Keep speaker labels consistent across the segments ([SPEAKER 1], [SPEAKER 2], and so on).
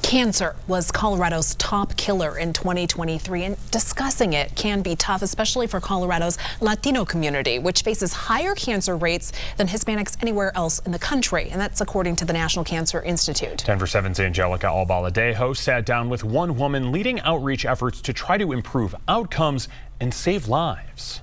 [SPEAKER 1] Cancer was Colorado's top killer in 2023, and discussing it can be tough, especially for Colorado's Latino community, which faces higher cancer rates than Hispanics anywhere else in the country, and that's according to the National Cancer Institute.
[SPEAKER 2] Denver 7's Angelica Albaladejo sat down with one woman leading outreach efforts to try to improve outcomes and save lives.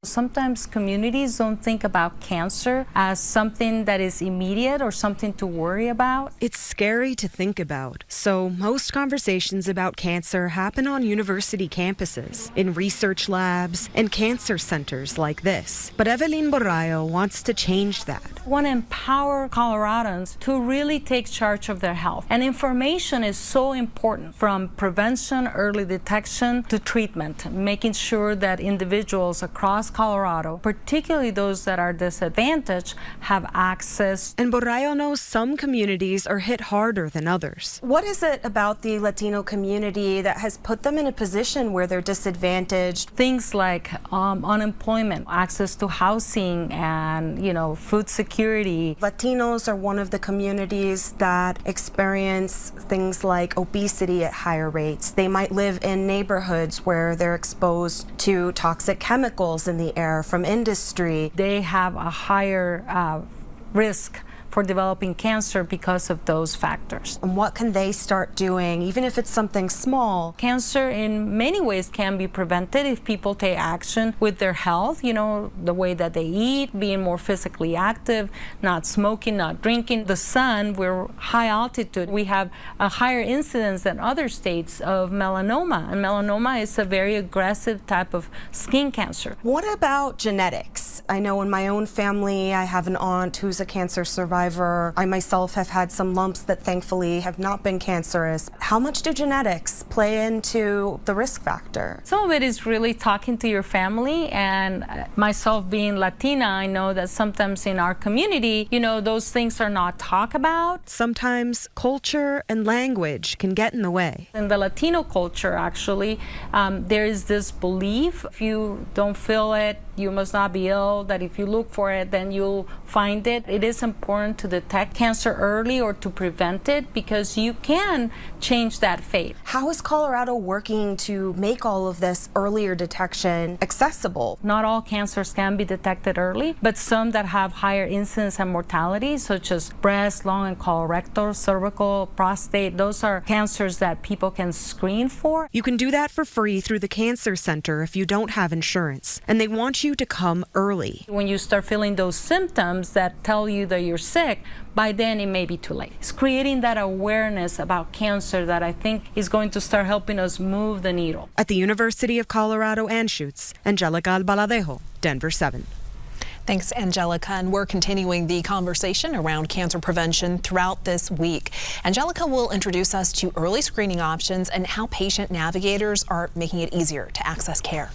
[SPEAKER 3] Sometimes communities don't think about cancer as something that is immediate or something to worry about.
[SPEAKER 4] It's scary to think about, so most conversations about cancer happen on university campuses, in research labs, and cancer centers like this. But Evelyn Moro wants to change that.
[SPEAKER 3] I want to empower Coloradans to really take charge of their health. And information is so important, from prevention, early detection, to treatment, making sure that individuals across Colorado, particularly those that are disadvantaged, have access.
[SPEAKER 4] And Borrayo knows some communities are hit harder than others.
[SPEAKER 5] What is it about the Latino community that has put them in a position where they're disadvantaged?
[SPEAKER 3] Things like unemployment, access to housing, and food security.
[SPEAKER 5] Latinos are one of the communities that experience things like obesity at higher rates. They might live in neighborhoods where they're exposed to toxic chemicals in the air from industry.
[SPEAKER 3] They have a higher risk for developing cancer because of those factors.
[SPEAKER 5] And what can they start doing, even if it's something small?
[SPEAKER 3] Cancer in many ways can be prevented if people take action with their health, the way that they eat, being more physically active, not smoking, not drinking. The sun, we're high altitude. We have a higher incidence than other states of melanoma, and melanoma is a very aggressive type of skin cancer.
[SPEAKER 5] What about genetics? I know in my own family, I have an aunt who's a cancer survivor. I myself have had some lumps that thankfully have not been cancerous. How much do genetics play into the risk factor?
[SPEAKER 3] Some of it is really talking to your family, and myself being Latina, I know that sometimes in our community, those things are not talked about.
[SPEAKER 4] Sometimes culture and language can get in the way.
[SPEAKER 3] In the Latino culture, actually, there is this belief, if you don't feel it, you must not be ill, that if you look for it, then you'll find it. It is important to detect cancer early or to prevent it, because you can change that fate.
[SPEAKER 5] How is Colorado working to make all of this earlier detection accessible?
[SPEAKER 3] Not all cancers can be detected early, but some that have higher incidence and mortality, such as breast, lung, and colorectal, cervical, prostate, those are cancers that people can screen for.
[SPEAKER 4] You can do that for free through the Cancer Center if you don't have insurance, and they want you to come early.
[SPEAKER 3] When you start feeling those symptoms that tell you that you're sick, by then it may be too late. It's creating that awareness about cancer that I think is going to start helping us move the needle.
[SPEAKER 4] At the University of Colorado Anschutz, Angelica Albaladejo, Denver 7.
[SPEAKER 1] Thanks, Angelica. And we're continuing the conversation around cancer prevention throughout this week. Angelica will introduce us to early screening options and how patient navigators are making it easier to access care.